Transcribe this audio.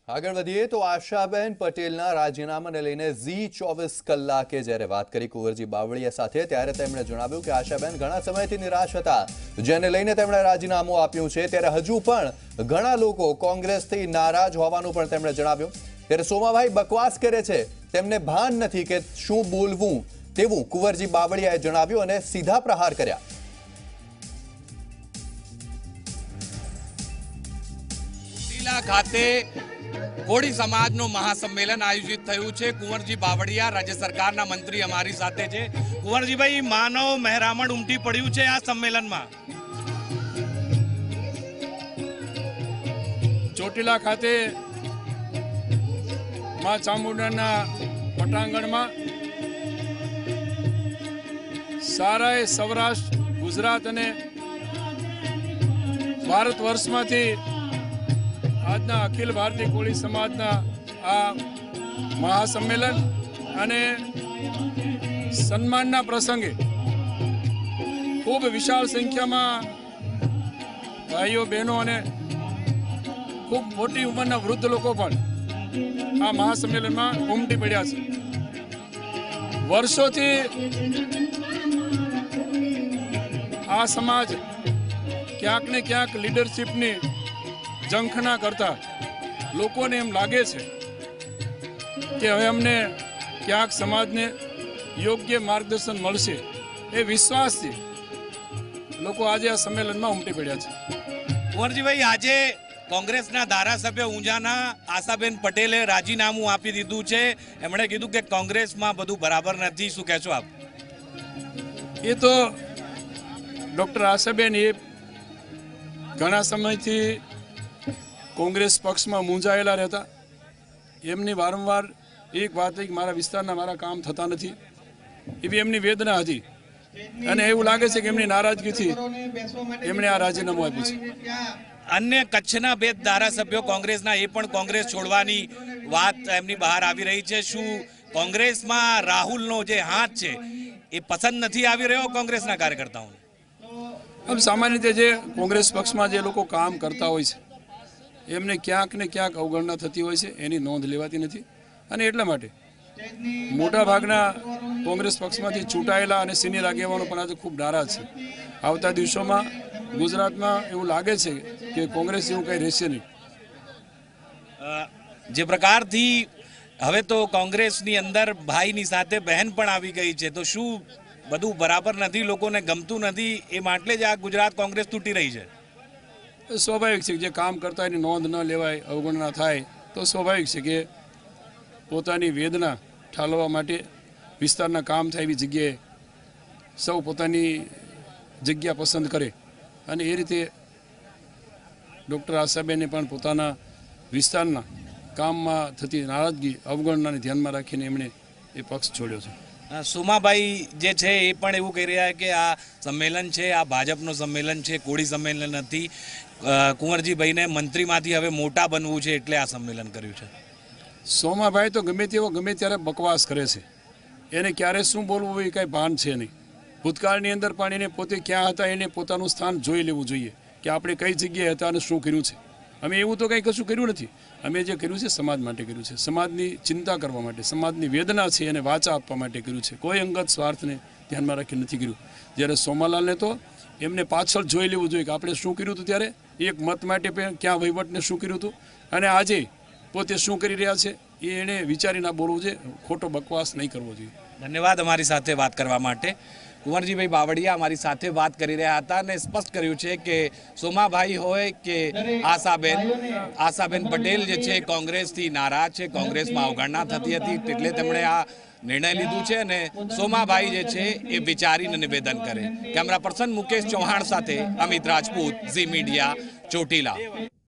આગળ વધીએ તો આશાબેન પટેલના રાજીનામાને લઈને ઝી 24 કલાકે જ્યારે વાત કરી કુંવરજી બાવળિયા સાથે ત્યારે તેમણે જણાવ્યું કે આશાબેન ઘણા સમયથી નિરાશ હતા, જેને લઈને તેમણે રાજીનામું આપ્યું છે। ત્યારે હજુ પણ ઘણા લોકો કોંગ્રેસથી નારાજ હોવાનું પણ તેમણે જણાવ્યું। ત્યારે સોમાભાઈ બકવાસ કરે છે, તેમને ભાન નથી કે શું બોલવું તેવું કુંવરજી બાવળિયાએ જણાવ્યું અને સીધા પ્રહાર કર્યા। ખાતે કોળી સમાજનું મહાસંમેલન આયોજિત થયું છે। કુંવરજી બાવળિયા રાજ્ય સરકારના મંત્રી અમારી સાથે છે। કુંવરજીભાઈ, માનવ મહેરામણ ઉમટી પડ્યું છે આ સંમેલનમાં। ચોટીલા ખાતે મા ચામુંડાના પટાંગણમાં સારાએ સૌરાષ્ટ્ર, ગુજરાત અને ભારત વર્ષમાંથી આજના અખિલ ભારતીય કોળી સમાજના આ મહાસંમેલન અને સન્માનના પ્રસંગે ખૂબ વિશાળ સંખ્યામાં ભાઈઓ, બહેનો અને ખૂબ મોટી ઉંમરના વૃદ્ધ લોકો પણ આ મહાસંમેલનમાં ઉમટી પડ્યા છે। વર્ષોથી આ સમાજ ક્યાંક ને ક્યાંક લીડરશિપની ઝંખના કરતા લોકોને એમ લાગે છે કે હવે અમને ક્યાંક સમાજને યોગ્ય માર્ગદર્શન મળશે, એ વિશ્વાસથી લોકો આજે આ સંમેલનમાં ઉમટી પડ્યા છે। કુંવરજીભાઈ, આજે કોંગ્રેસના ધારાસભ્ય ઊંઝાના આશાબેન પટેલે રાજીનામું આપી દીધું છે। એમણે કીધું કે કોંગ્રેસમાં બધું બરાબર નથી, શું કહેશો આપ? એ તો ડૉક્ટર આશાબેન એ ઘણા સમયથી કોંગ્રેસ પક્ષમાં મૂંઝાયેલા રહેતા। એમની વારંવાર એક વાત કે મારા વિસ્તારના મારા કામ થતા નથી, એવી એમની વેદના હતી અને એવું લાગે છે કે એમની નારાજગીથી એમણે આ રાજીનામું આપ્યું છે। અન્ય કચ્છના બે ધારાસભ્યો કોંગ્રેસના, એ પણ કોંગ્રેસ છોડવાની વાત એમની બહાર આવી રહી છે। શું કોંગ્રેસમાં રાહુલનો જે હાથ છે એ પસંદ નથી આવી રહ્યો કોંગ્રેસના કાર્યકર્તાઓને? આમ સામાન્ય રીતે જે કોંગ્રેસ પક્ષમાં જે લોકો કામ કરતા હોય છે એમને ક્યાંક ને ક્યાંક અવગણના થતી હોય છે, એની નોંધ લેવાતી નથી અને એટલા માટે મોટા ભાગના કોંગ્રેસ પક્ષમાંથી ચૂંટાયેલા અને સિનિયર આગેવાનો પણ આજે ખૂબ નારાજ છે। આવતા દિવસોમાં ગુજરાતમાં એવું લાગે છે કે કોંગ્રેસ એવું કંઈ રહેશે નહીં। જે પ્રકારથી હવે તો કોંગ્રેસની અંદર ભાઈની સાથે બહેન પણ આવી ગઈ છે, તો શું બધું બરાબર નથી, લોકોને ગમતું નથી, એ માટે જ આ ગુજરાત કોંગ્રેસ તૂટી રહી છે? સ્વાભાવિક છે કે જે કામ કરતા એની નોંધ ન લેવાય, અવગણના થાય તો સ્વાભાવિક છે કે પોતાની વેદના ઠાલવવા માટે વિસ્તારના કામ થાય એવી જગ્યાએ સૌ પોતાની જગ્યા પસંદ કરે અને એ રીતે ડૉક્ટર આશાબેને પણ પોતાના વિસ્તારના કામમાં થતી નારાજગી, અવગણનાને ધ્યાનમાં રાખીને એમણે એ પક્ષ છોડ્યો છે। સોમાભાઈ જે છે એ પણ એવું કહી રહ્યા કે આ સંમેલન છે, આ ભાજપનું સંમેલન છે, કોળી સંમેલન નથી। કુંવરજીભાઈને મંત્રીમાંથી હવે મોટા બનવું છે એટલે આ સંમેલન કર્યું છે। સોમાભાઈ તો ગમે તેવો ગમે ત્યારે બકવાસ કરે છે, એને ક્યારે શું બોલવું એ કાંઈ ભાન છે નહીં। ભૂતકાળની અંદર પણ એને પોતે ક્યાં હતા એને પોતાનું સ્થાન જોઈ લેવું જોઈએ કે આપણે કઈ જગ્યાએ હતા અને શું કર્યું છે। અમે એવું તો કંઈ કશું કર્યું નથી, અમે જે કર્યું છે સમાજ માટે કર્યું છે, સમાજની ચિંતા કરવા માટે, સમાજની વેદના છે એને વાચા આપવા માટે કર્યું છે, કોઈ અંગત સ્વાર્થને ધ્યાનમાં રાખી નથી કર્યું। જ્યારે સોમાલાલને તો એમને પાછળ જોઈ લેવું જોઈએ કે આપણે શું કર્યું હતું ત્યારે, એક મત માટે ક્યાં વહીવટને શું કર્યું હતું અને આજે પોતે શું કરી રહ્યા છે એ એણે વિચારીને બોલવું છે, ખોટો બકવાસ નહીં કરવો જોઈએ। ધન્યવાદ અમારી સાથે વાત કરવા માટે। કુંવરજીભાઈ બાવળિયા અમારી સાથે વાત કરી રહ્યા હતા અને સ્પષ્ટ કર્યું છે કે સોમાભાઈ હોય કે આશાબેન પટેલ જે છે કોંગ્રેસથી નારાજ છે, કોંગ્રેસમાં અવગણના થતી હતી એટલે તેમણે આ નિર્ણય લીધું છે અને સોમાભાઈ જે છે એ વિચારીને નિવેદન કરે। કેમેરા પર્સન મુકેશ ચૌહાણ સાથે અમિત રાજપૂત, ઝી મીડિયા, ચોટીલા।